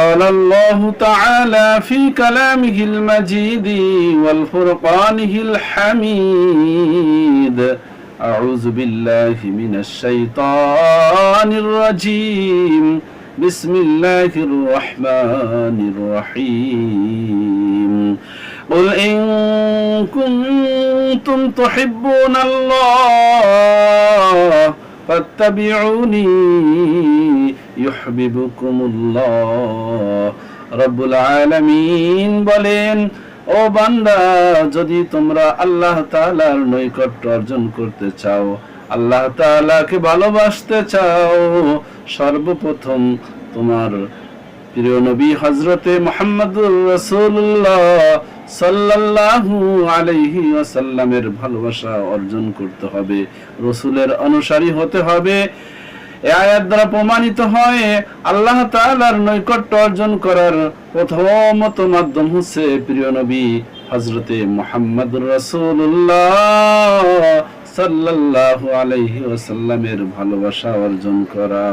قال الله تعالى في كلامه المجيد والفرقانه الحميد أعوذ بالله من الشيطان الرجيم بسم الله الرحمن الرحيم قل إن كنتم تحبون الله فاتبعوني يحببكم الله রব্বুল আলামিন বলেন, ও বান্দা, যদি তোমরা আল্লাহ তাআলার নৈকট্য অর্জন করতে চাও, আল্লাহ তাআলাকে ভালোবাসতে চাও, সর্বপ্রথম তোমার প্রিয় নবী হযরতে মুহাম্মদুর রাসূলুল্লাহ সাল্লাল্লাহু আলাইহি ওয়াসাল্লামের ভালোবাসা অর্জন করতে হবে, রাসূলের অনুসারী হতে হবে। এই আয়াত দ্বারা প্রমাণিত হয় আল্লাহ তাআলার নৈকট্য অর্জন করার প্রথমত মাধ্যম হচ্ছে প্রিয় নবী হযরতে মুহাম্মদুর রাসূলুল্লাহ সাল্লাল্লাহু আলাইহি ওয়াসাল্লামের ভালোবাসা অর্জন করা।